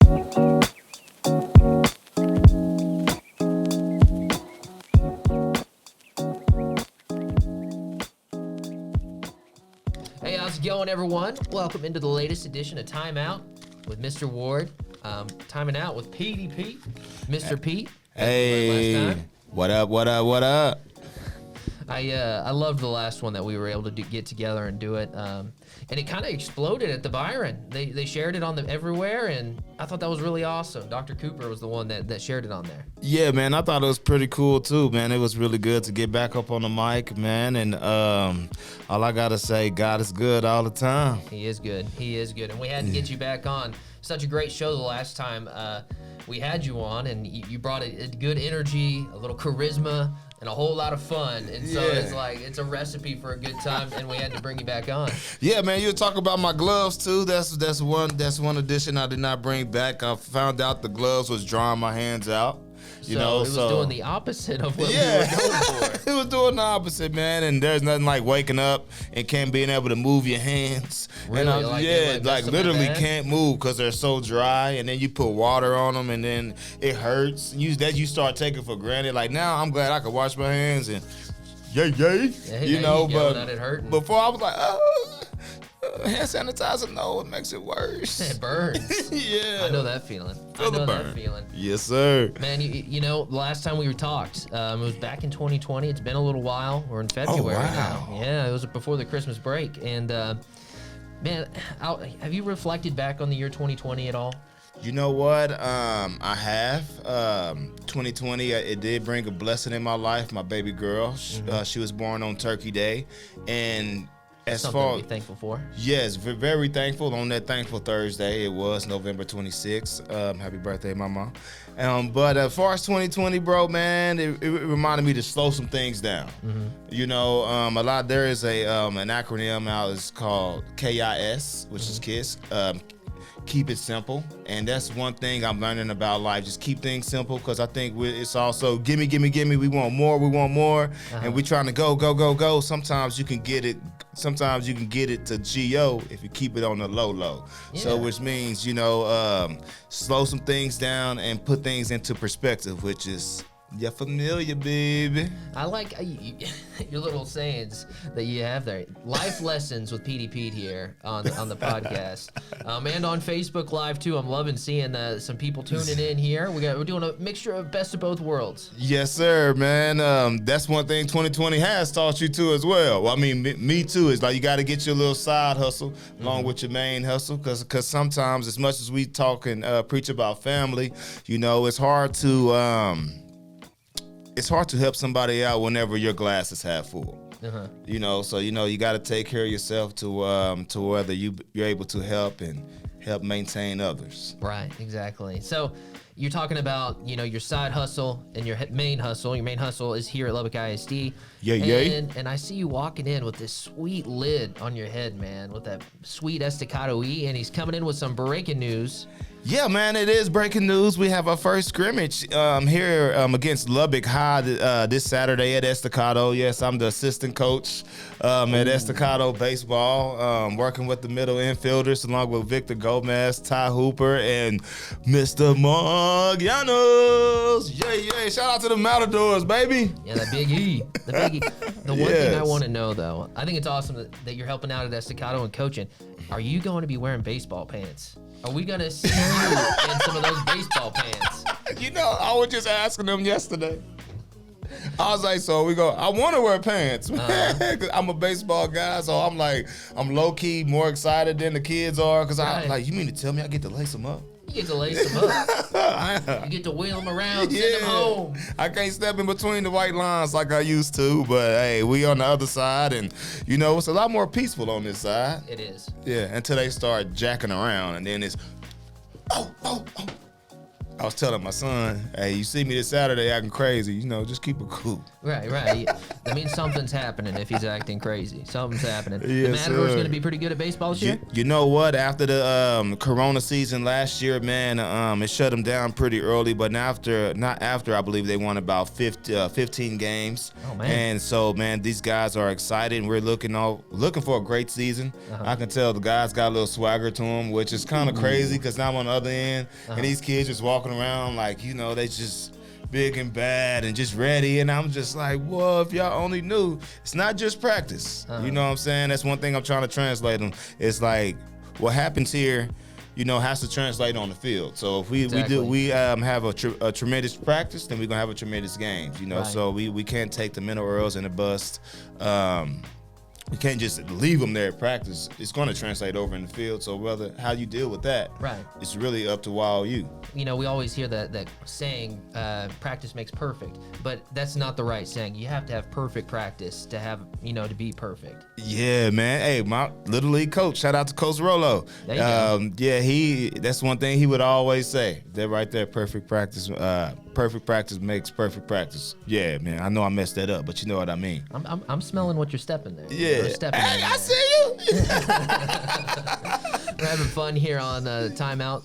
Hey, how's it going, everyone? Welcome into the latest edition of Time Out with Mr. Ward. Timing out with PDP, Mr. Pete. Hey, what up, what up, what up? I loved the last one that we were able to get together and do it. And it kind of exploded at the Byron. They shared it on the everywhere, and I thought that was really awesome. Dr. Cooper was the one that shared it on there. Yeah, man, I thought it was pretty cool too, man. It was really good to get back up on the mic, man. And all I gotta say, God is good all the time. He is good. He is good. And we had to get you back on. Such a great show the last time we had you on, and you brought a good energy, a little charisma, and a whole lot of fun. And so it's like, it's a recipe for a good time, and we had to bring you back on. Yeah, man, you were talking about my gloves too. That's one addition I did not bring back. I found out the gloves was drawing my hands out. It was doing the opposite of what we were going for. It was doing the opposite, man. And there's nothing like waking up and can't being able to move your hands. Really? And literally can't move because they're so dry. And then you put water on them, and then it hurts. You start taking for granted. Like, now I'm glad I can wash my hands and yay. But before I was like, hand sanitizer, no, it makes it worse. It burns. Yeah. I know that feeling. That feeling. Yes, sir. Man, you know, the last time we talked, it was back in 2020. It's been a little while. We're in February now. Yeah, it was before the Christmas break. And, man, have you reflected back on the year 2020 at all? You know what? I have. 2020, it did bring a blessing in my life. My baby girl, she was born on Turkey Day. And something to be thankful for. Yes, very thankful. On that thankful Thursday, it was November 26th. Happy birthday, mama. But as far as 2020, bro, man, it reminded me to slow some things down. Mm-hmm. You know, there is an acronym out. It's called KISS, which is KISS. Keep it simple. And that's one thing I'm learning about life. Just keep things simple, because I think it's also gimme. We want more. And we trying to go. Sometimes you can get it to GO if you keep it on the low. Yeah. So which means, slow some things down and put things into perspective, which is, you're familiar, baby. I like your little sayings that you have there. Life lessons with PD Pete here on the podcast, and on Facebook Live too. I'm loving seeing some people tuning in here. We're doing a mixture of best of both worlds. Yes, sir, man. That's one thing 2020 has taught you too as well. I mean, me too. It's like you got to get your little side hustle along with your main hustle, because sometimes, as much as we talk and preach about family, it's hard to. It's hard to help somebody out whenever your glass is half full. So you got to take care of yourself to whether you're able to help maintain others. Right, exactly. So you're talking about, your side hustle and your main hustle. Your main hustle is here at Lubbock ISD. And I see you walking in with this sweet lid on your head, man, with that sweet Estacado E, and he's coming in with some breaking news. Yeah, man, it is breaking news. We have our first scrimmage here against Lubbock High this Saturday at Estacado. Yes, I'm the assistant coach at Estacado Baseball, working with the middle infielders along with Victor Gomez, Ty Hooper, and Mr. Magallanes. Yay. Shout out to the Matadors, baby. Yeah, that big E. The one thing I want to know, though, I think it's awesome that you're helping out at Estacado and coaching. Are you going to be wearing baseball pants? Are we going to see you in some of those baseball pants? I was just asking them yesterday. I was like, I want to wear pants, man, because I'm a baseball guy, so I'm low-key more excited than the kids are, because I'm like, you mean to tell me I get to lace them up? You get to lace them up. You get to wheel them around, send them home. I can't step in between the white lines like I used to, but hey, we on the other side, and it's a lot more peaceful on this side. It is. Yeah, until they start jacking around, and then it's, oh. I was telling my son, hey, you see me this Saturday acting crazy, just keep it cool. Right. That means something's happening if he's acting crazy. Something's happening. Yes, the Matador's going to be pretty good at baseball this year? You know what? After the Corona season last year, man, it shut them down pretty early. But not after, I believe they won about 15 games. Oh, man. And so, man, these guys are excited. And we're looking for a great season. I can tell the guys got a little swagger to them, which is kind of crazy because now I'm on the other end. And these kids just walking around like, you know, they just big and bad and just ready. And I'm just like, whoa, if y'all only knew, it's not just practice. You know what I'm saying? That's one thing I'm trying to translate them. It's like what happens here, you know, has to translate on the field. So if we have a tremendous practice, then we're gonna have a tremendous game. You know, right. So we can't take the mental earls and the bust. You can't just leave them there at practice. It's going to translate over in the field. So how you deal with that, right, it's really up to all you. You know, we always hear that saying, practice makes perfect, but that's not the right saying. You have to have perfect practice to have, you know, to be perfect. Yeah, man. Hey, my Little League coach, shout out to Coach Rolo. There you go. Yeah, that's one thing he would always say. That right there, perfect practice makes perfect practice. Yeah, man. I know I messed that up, but you know what I mean. I'm smelling what you're stepping there. Yeah. Hey, I see you. We're having fun here on Timeout.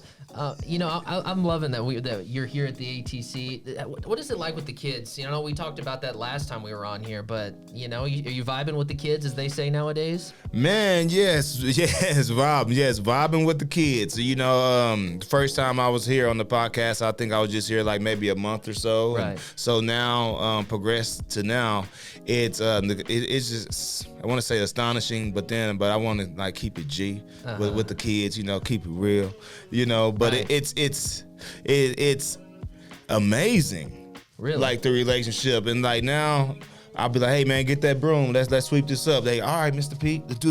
You know, I'm loving that you're here at the ATC. What is it like with the kids? You know, we talked about that last time we were on here, but you know, are you vibing with the kids, as they say nowadays? Man, yes, vibing with the kids. You know, the first time I was here on the podcast, I think I was just here like maybe a month or so. Right. So now, progressed to now, it's just, I want to say astonishing, but I want to like keep it G with the kids. You know, keep it real. You know, but right. it's amazing. Really, like the relationship, and like now. I'll be like, hey man, get that broom. Let's sweep this up. They, all right, Mr. Pete, do.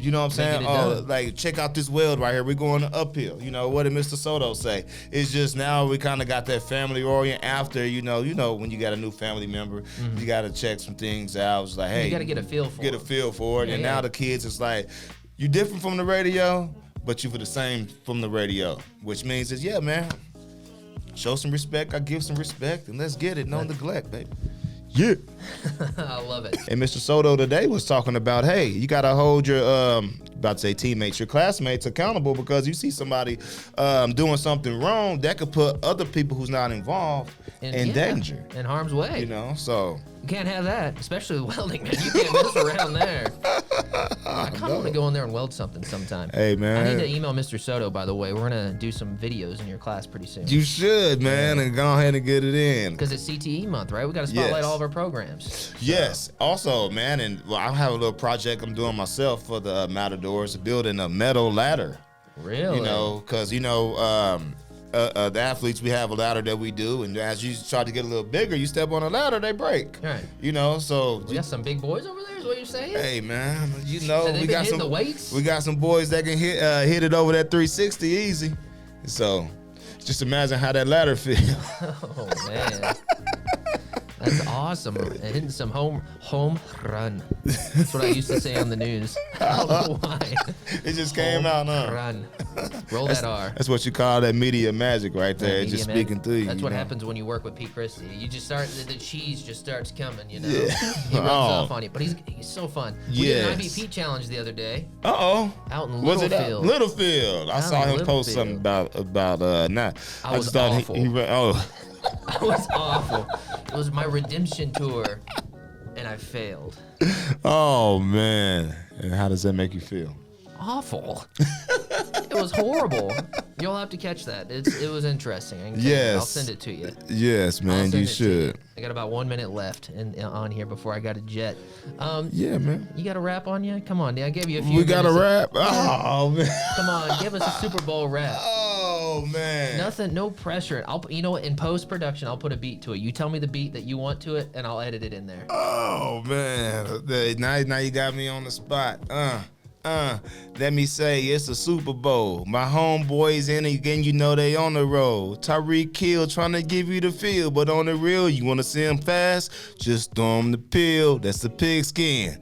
You know what I'm saying? Oh, like check out this weld right here. We're going uphill. You know what did Mr. Soto say? It's just now we kind of got that family orient after. You know when you got a new family member, you got to check some things out. It's like, hey, you got to get a feel for it. And now the kids, it's like, you different from the radio, but you for the same from the radio, which means is, yeah, man, show some respect. I give some respect, and let's get it. No neglect, baby. Yeah. I love it. And Mr. Soto today was talking about, hey, you got to hold your, about to say teammates, your classmates accountable, because you see somebody doing something wrong that could put other people who's not involved in danger. In harm's way. You know, so. You can't have that, especially with welding, man. You can't mess around there. I kind of want to go in there and weld something sometime. Hey, man. I need to email Mr. Soto, by the way. We're going to do some videos in your class pretty soon. You should, man, and go ahead and get it in. Because it's CTE month, right? We got to spotlight all of our programs. So. Yes. Also, man, and I have a little project I'm doing myself for the Matadors, building a metal ladder. Really? You know, because, you know, the athletes, we have a ladder that we do, and as you try to get a little bigger, you step on a ladder, they break. Right. You know, so we got some big boys over there, is what you're saying? Hey man, you know, we got some the weights. We got some boys that can hit it over that 360 easy. So just imagine how that ladder feels. Oh man. That's awesome. And hitting some home run. That's what I used to say on the news. I don't know why. It just came out, huh? Run. Roll that R. That's what you call that media magic right there. It's just speaking through you. That's what happens when you work with Pete Christie. You just start, the cheese just starts coming, you know? Yeah. He runs off on you. But he's so fun. We did an IB Pete challenge the other day. Uh-oh. Out in Littlefield. Littlefield. I saw him post something about not. I was awful. I was awful. It was my redemption tour, and I failed. Oh, man. And how does that make you feel? Awful. It was horrible. You'll have to catch that. It was interesting. Yes. I'll send it to you. Yes, man, you should. I got about 1 minute left on here before I got to jet. Yeah, man. You got a rap on you? Come on, I gave you a few. We got a rap? Oh, man. Come on, give us a Super Bowl rap. Oh, man. Nothing, no pressure. You know what? In post-production, I'll put a beat to it. You tell me the beat that you want to it, and I'll edit it in there. Oh, man. Now you got me on the spot. Let me say it's a Super Bowl. My homeboys in again, you know they on the road. Tyreek Hill trying to give you the feel, but on the real, you want to see him fast? Just throw him the pill. That's the pigskin.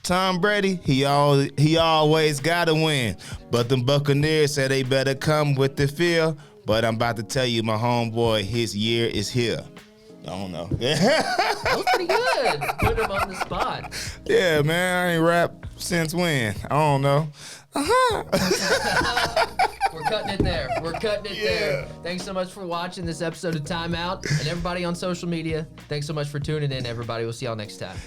Tom Brady, he always gotta win. But them Buccaneers said they better come with the feel. But I'm about to tell you, my homeboy, his year is here. I don't know. That was pretty good. Put him on the spot. Yeah, man. I ain't rap since when? I don't know. We're cutting it there. We're cutting it there. Thanks so much for watching this episode of Time Out. And everybody on social media, thanks so much for tuning in, everybody. We'll see y'all next time.